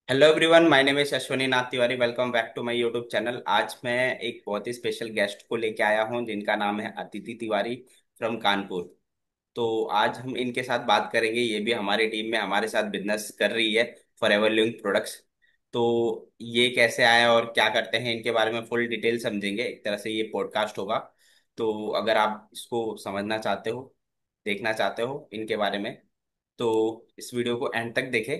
Hello everyone, my name is Ashwani Nath Tiwari. Welcome back to my YouTube channel. आज मैं एक बहुत ही स्पेशल गेस्ट को लेके आया हूं जिनका नाम है अदिति तिवारी फ्रॉम कानपुर। तो आज हम इनके साथ बात करेंगे। ये भी हमारी टीम में हमारे साथ बिजनेस कर रही है, फॉरएवर लिविंग प्रोडक्ट्स। तो ये कैसे आया और क्या करते हैं इनके बारे में फुल डिटेल समझेंगे। एक तरह से ये पॉडकास्ट होगा। तो अगर आप इसको समझना चाहते हो, देखना चाहते हो इनके बारे में, तो इस वीडियो को एंड तक देखें।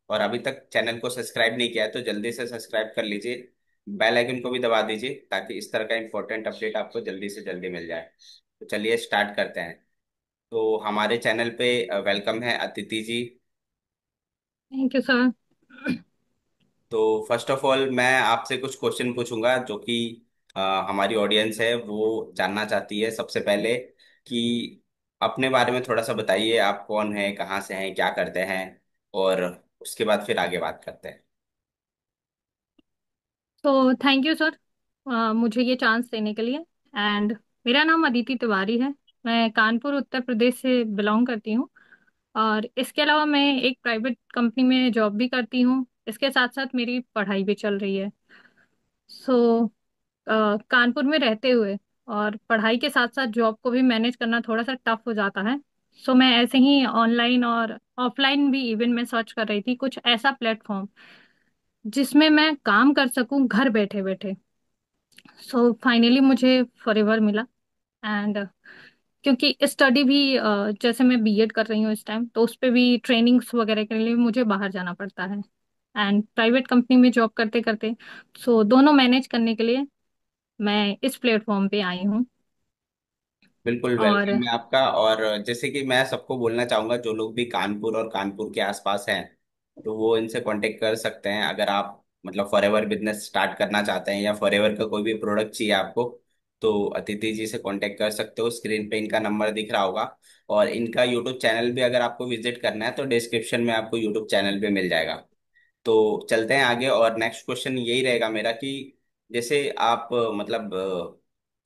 और अभी तक चैनल को सब्सक्राइब नहीं किया है तो जल्दी से सब्सक्राइब कर लीजिए। बेल आइकन को भी दबा दीजिए ताकि इस तरह का इंपॉर्टेंट अपडेट आपको जल्दी से जल्दी मिल जाए। तो चलिए स्टार्ट करते हैं। तो हमारे चैनल पे वेलकम है Aditi ji. Thank you sir. तो फर्स्ट ऑफ ऑल मैं आपसे कुछ क्वेश्चन पूछूंगा जो कि अ, हमारी ऑडियंस है वो जानना चाहती है। सबसे पहले कि अपने बारे में थोड़ा सा बताइए, आप कौन हैं, कहाँ से हैं, क्या करते हैं, और उसके बाद फिर आगे बात करते हैं। तो थैंक यू सर, मुझे ये चांस देने के लिए। एंड मेरा नाम अदिति तिवारी है। मैं कानपुर उत्तर प्रदेश से बिलोंग करती हूँ। और इसके अलावा मैं एक प्राइवेट कंपनी में जॉब भी करती हूँ। इसके साथ साथ मेरी पढ़ाई भी चल रही है। सो कानपुर में रहते हुए और पढ़ाई के साथ साथ जॉब को भी मैनेज करना थोड़ा सा टफ हो जाता है। सो मैं ऐसे ही ऑनलाइन और ऑफलाइन भी इवन मैं सर्च कर रही थी कुछ ऐसा प्लेटफॉर्म जिसमें मैं काम कर सकूं घर बैठे बैठे। सो फाइनली मुझे फॉरएवर मिला। एंड क्योंकि स्टडी भी जैसे मैं बीएड कर रही हूँ इस टाइम, तो उस पे भी ट्रेनिंग्स वगैरह के लिए मुझे बाहर जाना पड़ता है। एंड प्राइवेट कंपनी में जॉब करते करते सो दोनों मैनेज करने के लिए मैं इस प्लेटफॉर्म पे आई हूँ। बिल्कुल और वेलकम है आपका। और जैसे कि मैं सबको बोलना चाहूंगा, जो लोग भी कानपुर और कानपुर के आसपास हैं तो वो इनसे कांटेक्ट कर सकते हैं। अगर आप मतलब फॉरएवर बिजनेस स्टार्ट करना चाहते हैं या फॉरएवर का कोई भी प्रोडक्ट चाहिए आपको, तो अदिति जी से कांटेक्ट कर सकते हो। स्क्रीन पे इनका नंबर दिख रहा होगा। और इनका यूट्यूब चैनल भी अगर आपको विजिट करना है तो डिस्क्रिप्शन में आपको यूट्यूब चैनल भी मिल जाएगा। तो चलते हैं आगे। और नेक्स्ट क्वेश्चन यही रहेगा मेरा कि जैसे आप मतलब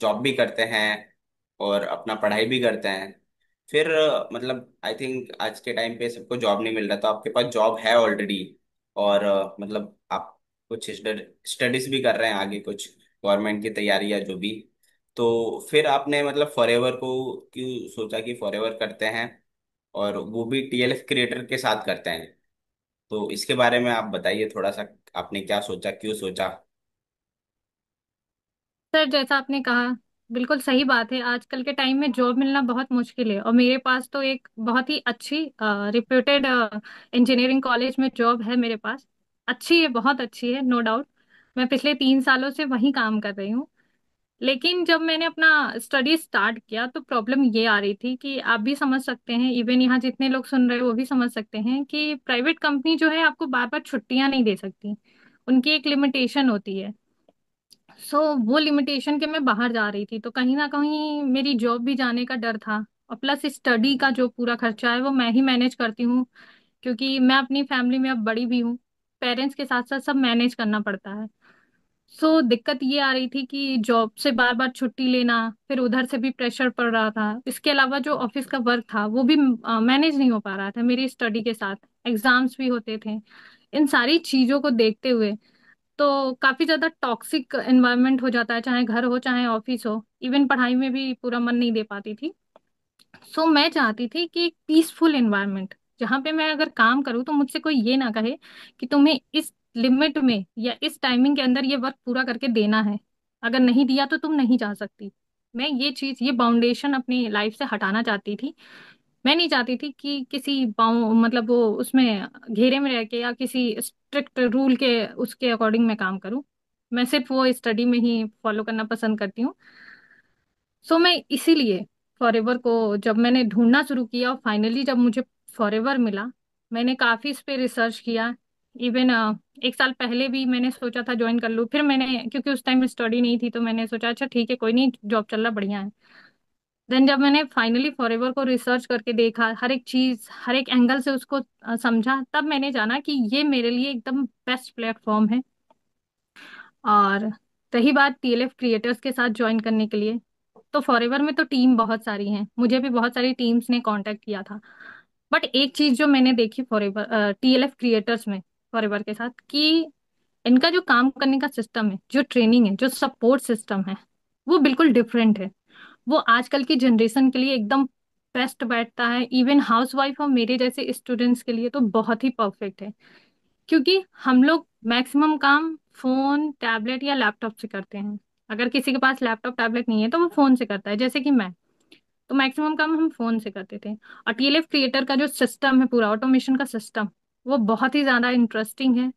जॉब भी करते हैं और अपना पढ़ाई भी करते हैं, फिर मतलब आई थिंक आज के टाइम पे सबको जॉब नहीं मिल रहा, तो आपके पास जॉब है ऑलरेडी। और मतलब आप कुछ स्टडीज भी कर रहे हैं आगे, कुछ गवर्नमेंट की तैयारी या जो भी। तो फिर आपने मतलब फॉरएवर को क्यों सोचा कि फॉरएवर करते हैं, और वो भी टीएलएफ क्रिएटर के साथ करते हैं? तो इसके बारे में आप बताइए थोड़ा सा। आपने क्या सोचा, क्यों सोचा? सर, जैसा आपने कहा, बिल्कुल सही बात है। आजकल के टाइम में जॉब मिलना बहुत मुश्किल है, और मेरे पास तो एक बहुत ही अच्छी रिप्यूटेड इंजीनियरिंग कॉलेज में जॉब है मेरे पास। अच्छी है, बहुत अच्छी है, नो डाउट। मैं पिछले 3 सालों से वहीं काम कर रही हूँ। लेकिन जब मैंने अपना स्टडी स्टार्ट किया तो प्रॉब्लम ये आ रही थी कि आप भी समझ सकते हैं, इवन यहाँ जितने लोग सुन रहे हैं वो भी समझ सकते हैं कि प्राइवेट कंपनी जो है आपको बार बार छुट्टियां नहीं दे सकती। उनकी एक लिमिटेशन होती है। सो वो लिमिटेशन के मैं बाहर जा रही थी, तो कहीं ना कहीं मेरी जॉब भी जाने का डर था। और प्लस स्टडी का जो पूरा खर्चा है वो मैं ही मैनेज करती हूँ, क्योंकि मैं अपनी फैमिली में अब बड़ी भी हूँ। पेरेंट्स के साथ साथ सब मैनेज करना पड़ता है। सो दिक्कत ये आ रही थी कि जॉब से बार बार छुट्टी लेना, फिर उधर से भी प्रेशर पड़ रहा था। इसके अलावा जो ऑफिस का वर्क था वो भी मैनेज नहीं हो पा रहा था मेरी स्टडी के साथ। एग्जाम्स भी होते थे। इन सारी चीजों को देखते हुए तो काफी ज्यादा टॉक्सिक एनवायरनमेंट हो जाता है, चाहे घर हो चाहे ऑफिस हो। इवन पढ़ाई में भी पूरा मन नहीं दे पाती थी। सो मैं चाहती थी कि एक पीसफुल एनवायरनमेंट जहाँ पे मैं अगर काम करूँ तो मुझसे कोई ये ना कहे कि तुम्हें इस लिमिट में या इस टाइमिंग के अंदर ये वर्क पूरा करके देना है, अगर नहीं दिया तो तुम नहीं जा सकती। मैं ये चीज, ये बाउंडेशन अपनी लाइफ से हटाना चाहती थी। मैं नहीं चाहती थी कि किसी बाउ मतलब वो उसमें घेरे में रह के या किसी स्ट्रिक्ट रूल के उसके अकॉर्डिंग मैं काम करूं। मैं सिर्फ वो स्टडी में ही फॉलो करना पसंद करती हूँ। सो मैं इसीलिए फॉरएवर को जब मैंने ढूंढना शुरू किया और फाइनली जब मुझे फॉरएवर मिला, मैंने काफी इस पे रिसर्च किया। इवन 1 साल पहले भी मैंने सोचा था ज्वाइन कर लूँ, फिर मैंने क्योंकि उस टाइम स्टडी नहीं थी तो मैंने सोचा अच्छा ठीक है, कोई नहीं, जॉब चल रहा बढ़िया है। देन जब मैंने फाइनली फॉरएवर को रिसर्च करके देखा, हर एक चीज हर एक एंगल से उसको समझा, तब मैंने जाना कि ये मेरे लिए एकदम बेस्ट प्लेटफॉर्म है। और रही बात टीएलएफ क्रिएटर्स के साथ ज्वाइन करने के लिए, तो फॉरएवर में तो टीम बहुत सारी हैं, मुझे भी बहुत सारी टीम्स ने कांटेक्ट किया था। बट एक चीज जो मैंने देखी फॉरएवर टीएलएफ क्रिएटर्स में, फॉरएवर के साथ कि इनका जो काम करने का सिस्टम है, जो ट्रेनिंग है, जो सपोर्ट सिस्टम है, वो बिल्कुल डिफरेंट है। वो आजकल की जनरेशन के लिए एकदम बेस्ट बैठता है। इवन हाउसवाइफ और मेरे जैसे स्टूडेंट्स के लिए तो बहुत ही परफेक्ट है, क्योंकि हम लोग मैक्सिमम काम फोन, टैबलेट या लैपटॉप से करते हैं। अगर किसी के पास लैपटॉप टैबलेट नहीं है तो वो फोन से करता है, जैसे कि मैं। तो मैक्सिमम काम हम फोन से करते थे। और टीएलएफ क्रिएटर का जो सिस्टम है, पूरा ऑटोमेशन का सिस्टम, वो बहुत ही ज्यादा इंटरेस्टिंग है।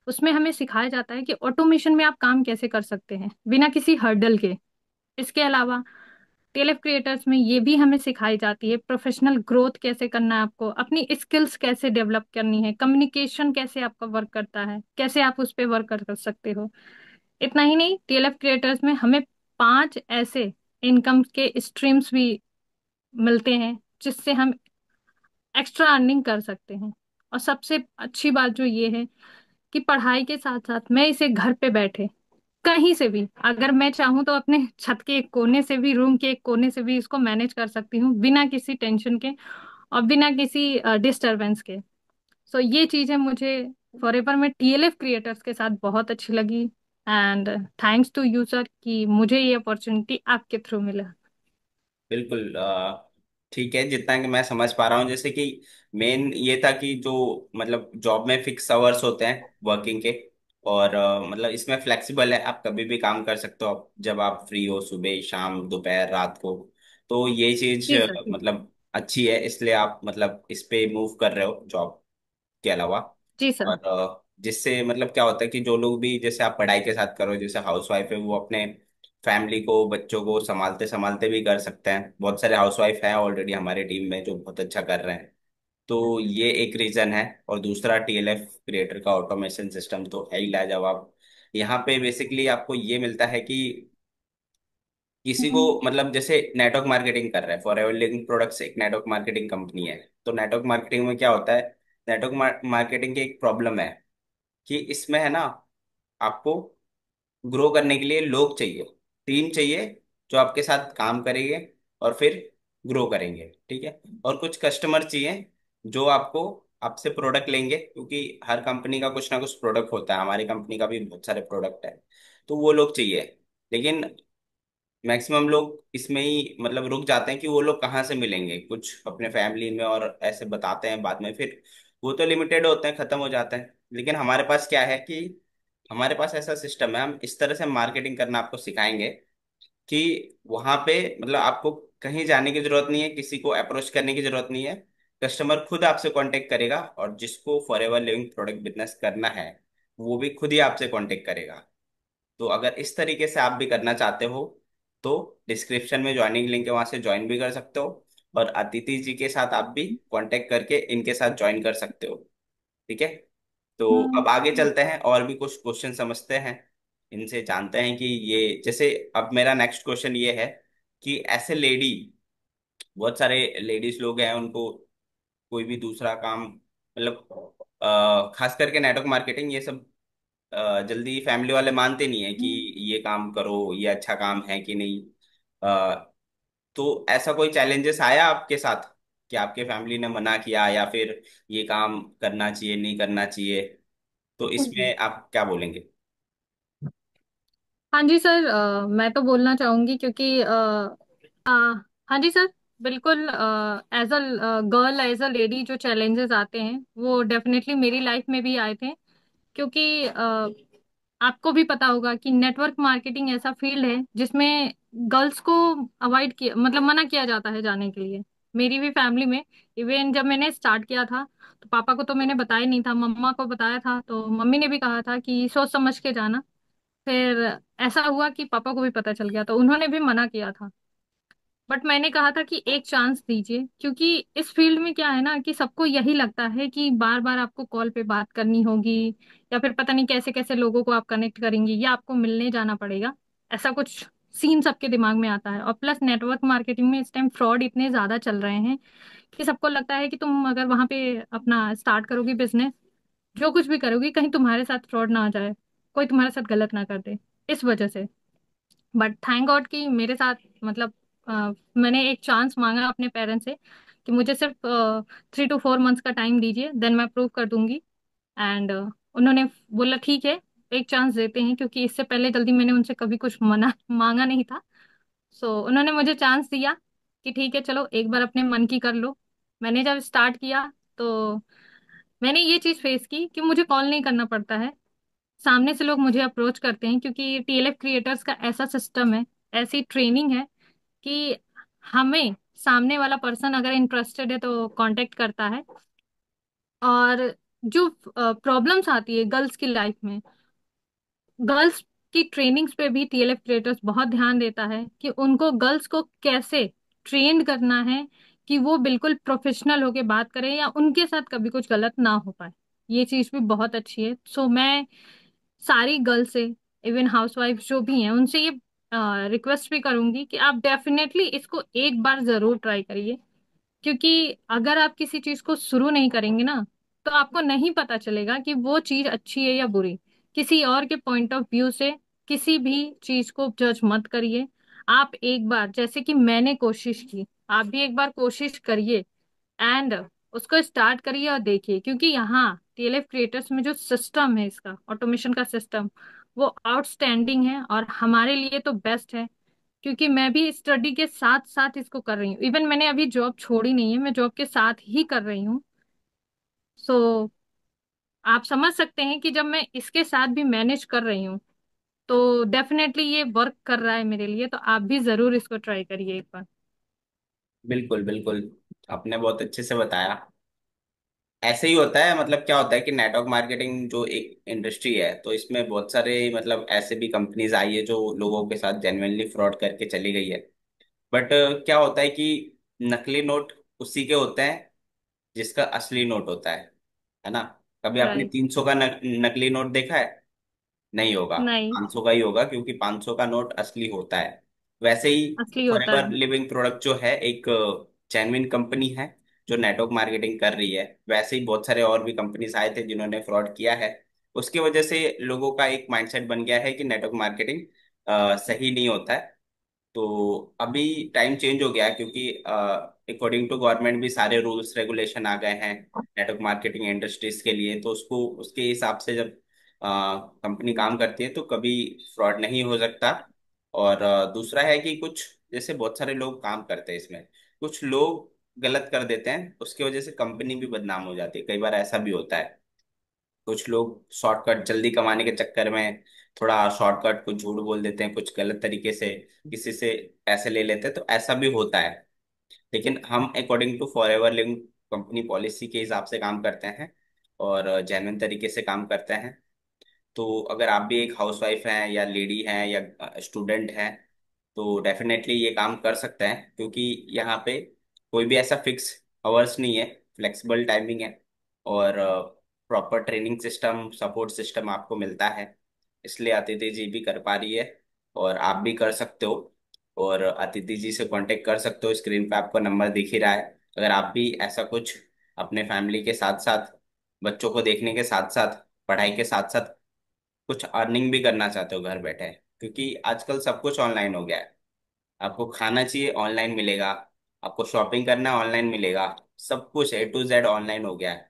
उसमें हमें सिखाया जाता है कि ऑटोमेशन में आप काम कैसे कर सकते हैं बिना किसी हर्डल के। इसके अलावा टीएलएफ क्रिएटर्स में ये भी हमें सिखाई जाती है प्रोफेशनल ग्रोथ कैसे करना है, आपको अपनी स्किल्स कैसे डेवलप करनी है, कम्युनिकेशन कैसे आपका वर्क करता है, कैसे आप उस पर वर्क कर सकते हो। इतना ही नहीं, टीएलएफ क्रिएटर्स में हमें 5 ऐसे इनकम के स्ट्रीम्स भी मिलते हैं जिससे हम एक्स्ट्रा अर्निंग कर सकते हैं। और सबसे अच्छी बात जो ये है कि पढ़ाई के साथ साथ मैं इसे घर पे बैठे कहीं से भी, अगर मैं चाहूँ तो अपने छत के एक कोने से भी, रूम के एक कोने से भी इसको मैनेज कर सकती हूँ, बिना किसी टेंशन के और बिना किसी डिस्टरबेंस के। सो ये चीजें मुझे फॉरएवर में टीएलएफ क्रिएटर्स के साथ बहुत अच्छी लगी। And thanks to you sir कि मुझे ये अपॉर्चुनिटी आपके थ्रू मिला। बिल्कुल ठीक है, जितना कि मैं समझ पा रहा हूँ, जैसे कि मेन ये था कि जो मतलब जॉब में फिक्स आवर्स होते हैं वर्किंग के, और मतलब इसमें फ्लेक्सिबल है, आप कभी भी काम कर सकते हो जब आप फ्री हो, सुबह, शाम, दोपहर, रात को। तो ये चीज जी सर, जी। मतलब अच्छी है, इसलिए आप मतलब इस पे मूव कर रहे हो जॉब के अलावा। जी सर। और जिससे मतलब क्या होता है कि जो लोग भी जैसे आप पढ़ाई के साथ करो, जैसे हाउस वाइफ है, वो अपने फैमिली को, बच्चों को संभालते संभालते भी कर सकते हैं। बहुत सारे हाउस वाइफ हैं ऑलरेडी हमारे टीम में जो बहुत अच्छा कर रहे हैं। तो ये एक रीजन है। और दूसरा, टीएलएफ क्रिएटर का ऑटोमेशन सिस्टम तो है ही लाजवाब। यहाँ पे बेसिकली आपको ये मिलता है कि किसी को हम्म। मतलब जैसे नेटवर्क मार्केटिंग कर रहा है, फॉर एवर लिविंग प्रोडक्ट्स एक नेटवर्क मार्केटिंग कंपनी है। तो नेटवर्क मार्केटिंग में क्या होता है, नेटवर्क मार्केटिंग की एक प्रॉब्लम है कि इसमें है ना, आपको ग्रो करने के लिए लोग चाहिए, टीम चाहिए, जो आपके साथ काम करेंगे और फिर ग्रो करेंगे, ठीक है। और कुछ कस्टमर चाहिए जो आपको आपसे प्रोडक्ट लेंगे, क्योंकि हर कंपनी का कुछ ना कुछ प्रोडक्ट होता है, हमारी कंपनी का भी बहुत सारे प्रोडक्ट है। तो वो लोग चाहिए। लेकिन मैक्सिमम लोग इसमें ही मतलब रुक जाते हैं कि वो लोग कहाँ से मिलेंगे, कुछ अपने फैमिली में और ऐसे बताते हैं बाद में, फिर वो तो लिमिटेड होते हैं, खत्म हो जाते हैं। लेकिन हमारे पास क्या है कि हमारे पास ऐसा सिस्टम है, हम इस तरह से मार्केटिंग करना आपको सिखाएंगे कि वहां पे मतलब आपको कहीं जाने की जरूरत नहीं है, किसी को अप्रोच करने की जरूरत नहीं है। कस्टमर खुद आपसे कांटेक्ट करेगा, और जिसको फॉरएवर लिविंग प्रोडक्ट बिजनेस करना है वो भी खुद ही आपसे कांटेक्ट करेगा। तो अगर इस तरीके से आप भी करना चाहते हो तो डिस्क्रिप्शन में ज्वाइनिंग लिंक है, वहां से ज्वाइन भी कर सकते हो। और अदिति जी के साथ आप भी कांटेक्ट करके इनके साथ ज्वाइन कर सकते हो, ठीक है। तो अब आगे हम्म। चलते हैं और भी कुछ क्वेश्चन समझते हैं, इनसे जानते हैं कि ये जैसे, अब मेरा नेक्स्ट क्वेश्चन ये है कि ऐसे लेडी, बहुत सारे लेडीज लोग हैं, उनको कोई भी दूसरा काम मतलब खास करके नेटवर्क मार्केटिंग ये सब जल्दी फैमिली वाले मानते नहीं है कि ये काम करो, ये अच्छा काम है कि नहीं। अ, तो ऐसा कोई चैलेंजेस आया आपके साथ कि आपके फैमिली ने मना किया, या फिर ये काम करना चाहिए, नहीं करना चाहिए? तो हम्म। इसमें आप क्या बोलेंगे? हाँ जी सर, मैं तो बोलना चाहूंगी क्योंकि हाँ जी सर, बिल्कुल। As a girl, as a lady, जो चैलेंजेस आते हैं वो डेफिनेटली मेरी लाइफ में भी आए थे। क्योंकि आपको भी पता होगा कि नेटवर्क मार्केटिंग ऐसा फील्ड है जिसमें गर्ल्स को अवॉइड किया, मतलब मना किया जाता है जाने के लिए। मेरी भी फैमिली में, इवन जब मैंने स्टार्ट किया था तो पापा को तो मैंने बताया नहीं था, मम्मा को बताया था, तो मम्मी ने भी कहा था कि सोच समझ के जाना। फिर ऐसा हुआ कि पापा को भी पता चल गया तो उन्होंने भी मना किया था। बट मैंने कहा था कि एक चांस दीजिए, क्योंकि इस फील्ड में क्या है ना कि सबको यही लगता है कि बार बार आपको कॉल पे बात करनी होगी, या फिर पता नहीं कैसे कैसे लोगों को आप कनेक्ट करेंगे, या आपको मिलने जाना पड़ेगा। ऐसा कुछ सीन सबके दिमाग में आता है। और प्लस नेटवर्क मार्केटिंग में इस टाइम फ्रॉड इतने ज्यादा चल रहे हैं कि सबको लगता है कि तुम अगर वहां पे अपना स्टार्ट करोगी बिजनेस, जो कुछ भी करोगी, कहीं तुम्हारे साथ फ्रॉड ना आ जाए, कोई तुम्हारे साथ गलत ना कर दे, इस वजह से। बट थैंक गॉड कि मेरे साथ, मतलब मैंने एक चांस मांगा अपने पेरेंट्स से कि मुझे सिर्फ 3 to 4 मंथ्स का टाइम दीजिए, देन मैं प्रूव कर दूंगी। एंड उन्होंने बोला ठीक है, एक चांस देते हैं, क्योंकि इससे पहले जल्दी मैंने उनसे कभी कुछ मना मांगा नहीं था। सो उन्होंने मुझे चांस दिया कि ठीक है चलो एक बार अपने मन की कर लो। मैंने जब स्टार्ट किया तो मैंने ये चीज फेस की कि मुझे कॉल नहीं करना पड़ता है, सामने से लोग मुझे अप्रोच करते हैं, क्योंकि टीएलएफ क्रिएटर्स का ऐसा सिस्टम है, ऐसी ट्रेनिंग है कि हमें सामने वाला पर्सन अगर इंटरेस्टेड है तो कांटेक्ट करता है। और जो प्रॉब्लम्स आती है गर्ल्स की लाइफ में, गर्ल्स की ट्रेनिंग्स पे भी टीएलएफ क्रिएटर्स बहुत ध्यान देता है कि उनको गर्ल्स को कैसे ट्रेन करना है कि वो बिल्कुल प्रोफेशनल होके बात करें या उनके साथ कभी कुछ गलत ना हो पाए। ये चीज भी बहुत अच्छी है। सो मैं सारी गर्ल्स से, इवन हाउसवाइफ जो भी हैं, उनसे ये रिक्वेस्ट भी करूंगी कि आप डेफिनेटली इसको एक बार जरूर ट्राई करिए। क्योंकि अगर आप किसी चीज को शुरू नहीं करेंगे ना, तो आपको नहीं पता चलेगा कि वो चीज अच्छी है या बुरी। किसी और के पॉइंट ऑफ व्यू से किसी भी चीज को जज मत करिए। आप एक बार, जैसे कि मैंने कोशिश की, आप भी एक बार कोशिश करिए एंड उसको स्टार्ट करिए और देखिए। क्योंकि यहाँ टीएलएफ क्रिएटर्स में जो सिस्टम है, इसका ऑटोमेशन का सिस्टम, वो आउटस्टैंडिंग है और हमारे लिए तो बेस्ट है। क्योंकि मैं भी स्टडी के साथ साथ इसको कर रही हूँ, इवन मैंने अभी जॉब छोड़ी नहीं है, मैं जॉब के साथ ही कर रही हूँ। सो आप समझ सकते हैं कि जब मैं इसके साथ भी मैनेज कर रही हूँ तो डेफिनेटली ये वर्क कर रहा है मेरे लिए। तो आप भी जरूर इसको ट्राई करिए एक बार। बिल्कुल बिल्कुल, आपने बहुत अच्छे से बताया। ऐसे ही होता है, मतलब क्या होता है कि नेटवर्क मार्केटिंग जो एक इंडस्ट्री है, तो इसमें बहुत सारे मतलब ऐसे भी कंपनीज आई है जो लोगों के साथ जेन्युइनली फ्रॉड करके चली गई है। बट क्या होता है कि नकली नोट उसी के होते हैं जिसका असली नोट होता है ना। कभी आपने राइट। 300 का नकली नोट देखा है? नहीं होगा। नहीं। 500 का ही होगा, क्योंकि 500 का नोट असली होता है। वैसे ही असली होता फॉरएवर है। लिविंग प्रोडक्ट जो है एक जेन्युइन कंपनी है जो नेटवर्क मार्केटिंग कर रही है। वैसे ही बहुत सारे और भी कंपनीज आए थे जिन्होंने फ्रॉड किया है। उसकी वजह से लोगों का एक माइंडसेट बन गया है कि नेटवर्क मार्केटिंग सही नहीं होता है। तो अभी टाइम चेंज हो गया है, क्योंकि अकॉर्डिंग टू गवर्नमेंट भी सारे रूल्स रेगुलेशन आ गए हैं नेटवर्क मार्केटिंग इंडस्ट्रीज के लिए। तो उसको उसके हिसाब से जब कंपनी काम करती है तो कभी फ्रॉड नहीं हो सकता। और दूसरा है कि कुछ, जैसे बहुत सारे लोग काम करते हैं इसमें, कुछ लोग गलत कर देते हैं, उसकी वजह से कंपनी भी बदनाम हो जाती है। कई बार ऐसा भी होता है, कुछ लोग शॉर्टकट जल्दी कमाने के चक्कर में थोड़ा शॉर्टकट कुछ झूठ बोल देते हैं, कुछ गलत तरीके से किसी से पैसे ले लेते हैं, तो ऐसा भी होता है। लेकिन हम according to forever living company policy के हिसाब से काम करते हैं और जेन्युइन तरीके से काम करते हैं। तो अगर आप भी एक हाउसवाइफ हैं या लेडी हैं या स्टूडेंट हैं, तो डेफिनेटली ये काम कर सकते हैं, क्योंकि यहाँ पे कोई भी ऐसा फिक्स आवर्स नहीं है, फ्लेक्सिबल टाइमिंग है। और proper training system, support system आपको मिलता है। इसलिए अदिति जी भी कर पा रही है और आप भी कर सकते हो। और अदिति जी से कांटेक्ट कर सकते हो, स्क्रीन पे आपको नंबर दिख ही रहा है। अगर आप भी ऐसा कुछ अपने फैमिली के साथ साथ, बच्चों को देखने के साथ साथ, पढ़ाई के साथ साथ कुछ अर्निंग भी करना चाहते हो घर बैठे, क्योंकि आजकल सब कुछ ऑनलाइन हो गया है। आपको खाना चाहिए ऑनलाइन मिलेगा, आपको शॉपिंग करना है ऑनलाइन मिलेगा, सब कुछ A to Z ऑनलाइन हो गया है।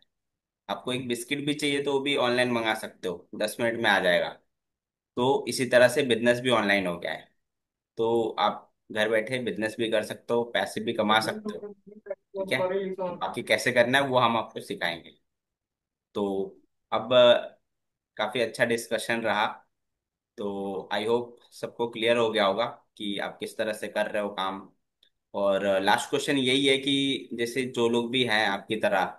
आपको एक बिस्किट भी चाहिए तो वो भी ऑनलाइन मंगा सकते हो, 10 मिनट में आ जाएगा। तो इसी तरह से बिजनेस भी ऑनलाइन हो गया है। तो आप घर बैठे बिजनेस भी कर सकते हो, पैसे भी कमा सकते हो। ठीक है, तो बाकी कैसे करना है वो हम आपको सिखाएंगे। तो अब काफी अच्छा डिस्कशन रहा। तो आई होप सबको क्लियर हो गया होगा कि आप किस तरह से कर रहे हो काम। और लास्ट क्वेश्चन यही है कि जैसे जो लोग भी हैं आपकी तरह,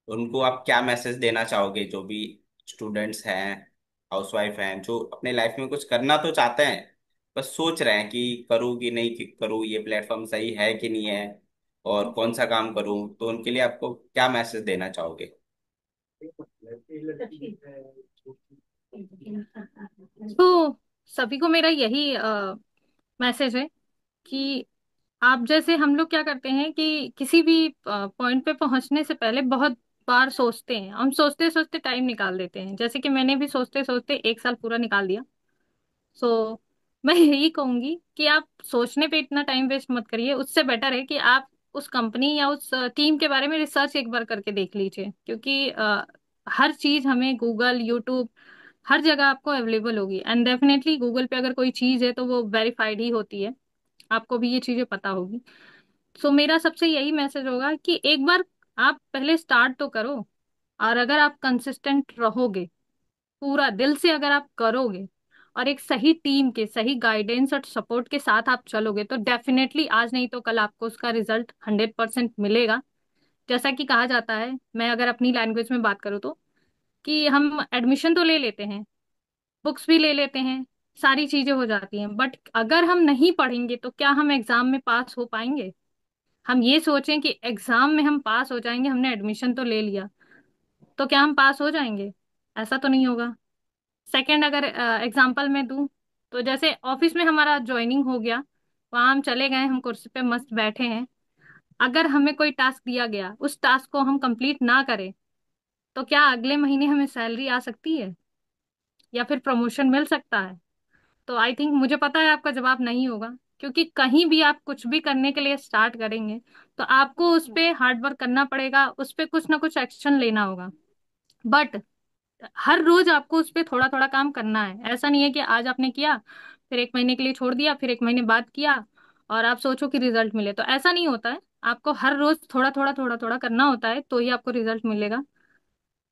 उनको आप क्या मैसेज देना चाहोगे, जो भी स्टूडेंट्स हैं, हाउसवाइफ हैं, जो अपने लाइफ में कुछ करना तो चाहते हैं, बस सोच रहे हैं कि करूँ कि नहीं कि करूँ, ये प्लेटफॉर्म सही है कि नहीं है, और कौन सा काम करूँ, तो उनके लिए आपको क्या मैसेज देना चाहोगे? तो सभी को मेरा यही मैसेज है कि आप जैसे हम लोग क्या करते हैं कि किसी भी पॉइंट पे पहुंचने से पहले बहुत बार सोचते हैं, हम सोचते सोचते टाइम निकाल देते हैं, जैसे कि मैंने भी सोचते सोचते 1 साल पूरा निकाल दिया। सो मैं यही कहूंगी कि आप सोचने पे इतना टाइम वेस्ट मत करिए। उससे बेटर है कि आप उस कंपनी या उस टीम के बारे में रिसर्च एक बार करके देख लीजिए। क्योंकि हर चीज हमें गूगल, यूट्यूब, हर जगह आपको अवेलेबल होगी। एंड डेफिनेटली गूगल पे अगर कोई चीज है तो वो वेरीफाइड ही होती है। आपको भी ये चीजें पता होगी। सो मेरा सबसे यही मैसेज होगा कि एक बार आप पहले स्टार्ट तो करो। और अगर आप कंसिस्टेंट रहोगे, पूरा दिल से अगर आप करोगे, और एक सही टीम के सही गाइडेंस और सपोर्ट के साथ आप चलोगे, तो डेफिनेटली आज नहीं तो कल आपको उसका रिजल्ट 100% मिलेगा। जैसा कि कहा जाता है, मैं अगर अपनी लैंग्वेज में बात करूँ तो, कि हम एडमिशन तो ले लेते हैं, बुक्स भी ले लेते हैं, सारी चीजें हो जाती हैं, बट अगर हम नहीं पढ़ेंगे तो क्या हम एग्जाम में पास हो पाएंगे? हम ये सोचें कि एग्जाम में हम पास हो जाएंगे, हमने एडमिशन तो ले लिया, तो क्या हम पास हो जाएंगे? ऐसा तो नहीं होगा। सेकंड, अगर एग्जाम्पल मैं दूं, तो जैसे ऑफिस में हमारा ज्वाइनिंग हो गया, वहां हम चले गए, हम कुर्सी पे मस्त बैठे हैं। अगर हमें कोई टास्क दिया गया, उस टास्क को हम कंप्लीट ना करें, तो क्या अगले महीने हमें सैलरी आ सकती है या फिर प्रमोशन मिल सकता है? तो आई थिंक, मुझे पता है आपका जवाब नहीं होगा, क्योंकि कहीं भी आप कुछ भी करने के लिए स्टार्ट करेंगे तो आपको उस पे हार्ड वर्क करना पड़ेगा, उस पे कुछ ना कुछ एक्शन लेना होगा। बट हर रोज आपको उस पे थोड़ा थोड़ा काम करना है। ऐसा नहीं है कि आज आपने किया, फिर एक महीने के लिए छोड़ दिया, फिर एक महीने बाद किया और आप सोचो कि रिजल्ट मिले, तो ऐसा नहीं होता है। आपको हर रोज थोड़ा थोड़ा करना होता है, तो ही आपको रिजल्ट मिलेगा।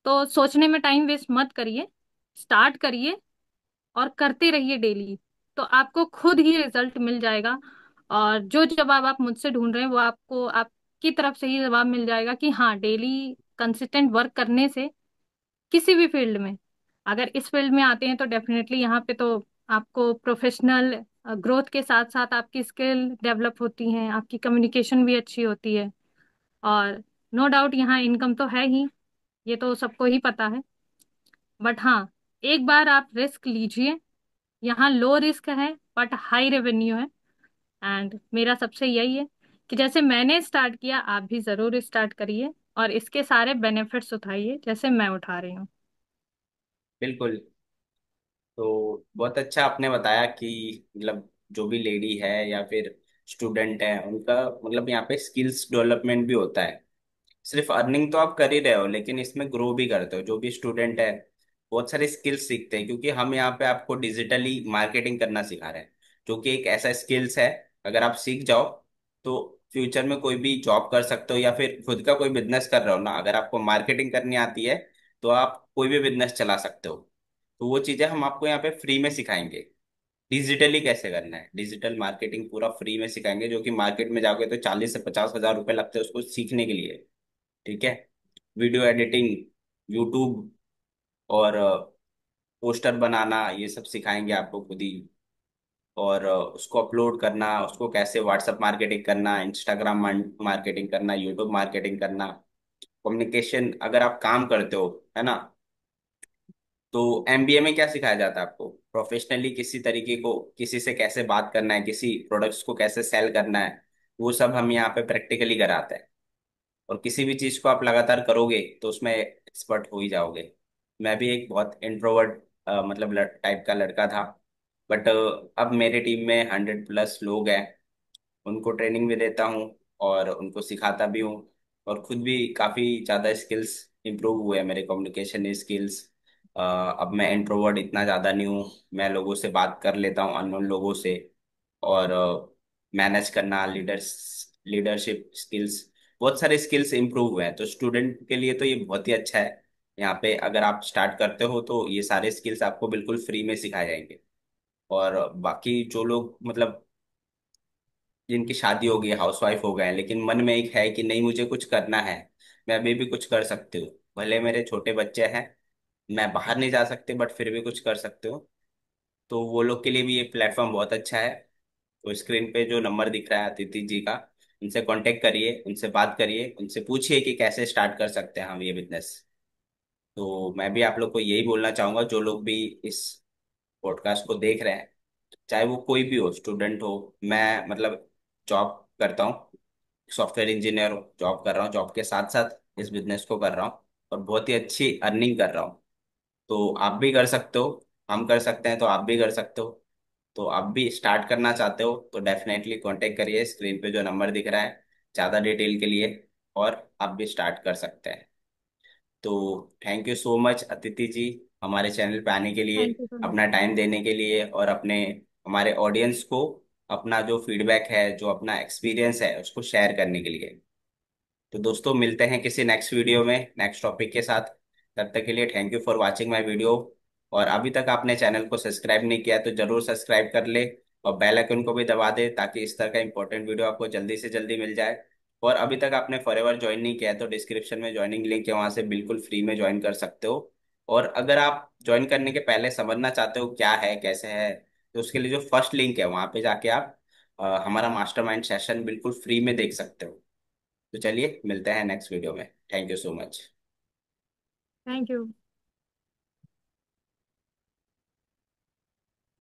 तो सोचने में टाइम वेस्ट मत करिए, स्टार्ट करिए और करते रहिए डेली, तो आपको खुद ही रिजल्ट मिल जाएगा। और जो जवाब आप मुझसे ढूंढ रहे हैं वो आपको आपकी तरफ से ही जवाब मिल जाएगा कि हाँ, डेली कंसिस्टेंट वर्क करने से किसी भी फील्ड में, अगर इस फील्ड में आते हैं तो डेफिनेटली यहाँ पे तो आपको प्रोफेशनल ग्रोथ के साथ साथ आपकी स्किल डेवलप होती हैं, आपकी कम्युनिकेशन भी अच्छी होती है। और नो डाउट यहाँ इनकम तो है ही, ये तो सबको ही पता है। बट हाँ, एक बार आप रिस्क लीजिए। यहाँ लो रिस्क है बट हाई रेवेन्यू है। एंड मेरा सबसे यही है कि जैसे मैंने स्टार्ट किया, आप भी जरूर स्टार्ट करिए और इसके सारे बेनिफिट्स उठाइए जैसे मैं उठा रही हूँ। बिल्कुल। तो बहुत अच्छा आपने बताया कि मतलब जो भी लेडी है या फिर स्टूडेंट है उनका मतलब यहाँ पे स्किल्स डेवलपमेंट भी होता है। सिर्फ अर्निंग तो आप कर ही रहे हो लेकिन इसमें ग्रो भी करते हो। जो भी स्टूडेंट है बहुत सारे स्किल्स सीखते हैं, क्योंकि हम यहाँ पे आपको डिजिटली मार्केटिंग करना सिखा रहे हैं, जो कि एक ऐसा स्किल्स है। अगर आप सीख जाओ तो फ्यूचर में कोई भी जॉब कर सकते हो या फिर खुद का कोई बिजनेस कर रहे हो ना, अगर आपको मार्केटिंग करनी आती है तो आप कोई भी बिजनेस चला सकते हो। तो वो चीजें हम आपको यहाँ पे फ्री में सिखाएंगे। डिजिटली कैसे करना है, डिजिटल मार्केटिंग पूरा फ्री में सिखाएंगे, जो कि मार्केट में जाओगे तो 40 से 50 हजार रुपये लगते हैं उसको सीखने के लिए। ठीक है। वीडियो एडिटिंग, यूट्यूब और पोस्टर बनाना, ये सब सिखाएंगे आपको खुद ही। और उसको अपलोड करना, उसको कैसे व्हाट्सएप मार्केटिंग करना, इंस्टाग्राम मार्केटिंग करना, यूट्यूब मार्केटिंग करना, कम्युनिकेशन अगर आप काम करते हो, है ना। तो एमबीए में क्या सिखाया जाता है आपको, प्रोफेशनली किसी तरीके को किसी से कैसे बात करना है, किसी प्रोडक्ट्स को कैसे सेल करना है, वो सब हम यहाँ पे प्रैक्टिकली कराते हैं। और किसी भी चीज को आप लगातार करोगे तो उसमें एक्सपर्ट हो ही जाओगे। मैं भी एक बहुत इंट्रोवर्ट मतलब टाइप का लड़का था, बट अब मेरे टीम में 100+ लोग हैं। उनको ट्रेनिंग भी देता हूँ और उनको सिखाता भी हूँ। और खुद भी काफ़ी ज़्यादा स्किल्स इंप्रूव हुए हैं मेरे, कम्युनिकेशन स्किल्स। अब मैं इंट्रोवर्ट इतना ज़्यादा नहीं हूँ, मैं लोगों से बात कर लेता हूँ, अननोन लोगों से। और मैनेज करना, लीडरशिप स्किल्स, बहुत सारे स्किल्स इंप्रूव हुए हैं। तो स्टूडेंट के लिए तो ये बहुत ही अच्छा है। यहाँ पे अगर आप स्टार्ट करते हो तो ये सारे स्किल्स आपको बिल्कुल फ्री में सिखाए जाएंगे। और बाकी जो लोग मतलब जिनकी शादी हो गई, हाउसवाइफ हो गए हैं, लेकिन मन में एक है कि नहीं मुझे कुछ करना है, मैं अभी भी कुछ कर सकती हूँ, भले मेरे छोटे बच्चे हैं, मैं बाहर नहीं जा सकते बट फिर भी कुछ कर सकते हो, तो वो लोग के लिए भी ये प्लेटफॉर्म बहुत अच्छा है। तो स्क्रीन पे जो नंबर दिख रहा है अदिति जी का, उनसे कांटेक्ट करिए, उनसे बात करिए, उनसे पूछिए कि कैसे स्टार्ट कर सकते हैं हम ये बिजनेस। तो मैं भी आप लोग को यही बोलना चाहूंगा, जो लोग भी इस पॉडकास्ट को देख रहे हैं, चाहे वो कोई भी हो, स्टूडेंट हो, मैं मतलब जॉब करता हूँ, सॉफ्टवेयर इंजीनियर हूँ, जॉब कर रहा हूँ, जॉब के साथ साथ इस बिजनेस को कर रहा हूँ और बहुत ही अच्छी अर्निंग कर रहा हूँ। तो आप भी कर सकते हो, हम कर सकते हैं तो आप भी कर सकते हो। तो आप भी स्टार्ट करना चाहते हो तो डेफिनेटली कांटेक्ट करिए, स्क्रीन पे जो नंबर दिख रहा है ज़्यादा डिटेल के लिए, और आप भी स्टार्ट कर सकते हैं। तो thank you so much Aditi ji, हमारे चैनल पे आने के लिए, थैंक यू सो मच अपना सर। टाइम देने के लिए, और अपने हमारे ऑडियंस को अपना जो फीडबैक है, जो अपना एक्सपीरियंस है, उसको शेयर करने के लिए। तो दोस्तों, मिलते हैं किसी नेक्स्ट वीडियो में नेक्स्ट टॉपिक के साथ। तब तक के लिए thank you for watching my video. और अभी तक आपने चैनल को सब्सक्राइब नहीं किया तो जरूर सब्सक्राइब कर ले, और बेल आइकन को भी दबा दे, ताकि इस तरह का इंपॉर्टेंट वीडियो आपको जल्दी से जल्दी मिल जाए। और अभी तक आपने फॉरएवर ज्वाइन नहीं किया है तो डिस्क्रिप्शन में ज्वाइनिंग लिंक है, वहां से बिल्कुल फ्री में ज्वाइन कर सकते हो। और अगर आप ज्वाइन करने के पहले समझना चाहते हो क्या है कैसे है, तो उसके लिए जो फर्स्ट लिंक है वहां पे जाके आप हमारा मास्टरमाइंड सेशन बिल्कुल फ्री में देख सकते हो। तो चलिए मिलते हैं नेक्स्ट वीडियो में। Thank you so much. Thank you.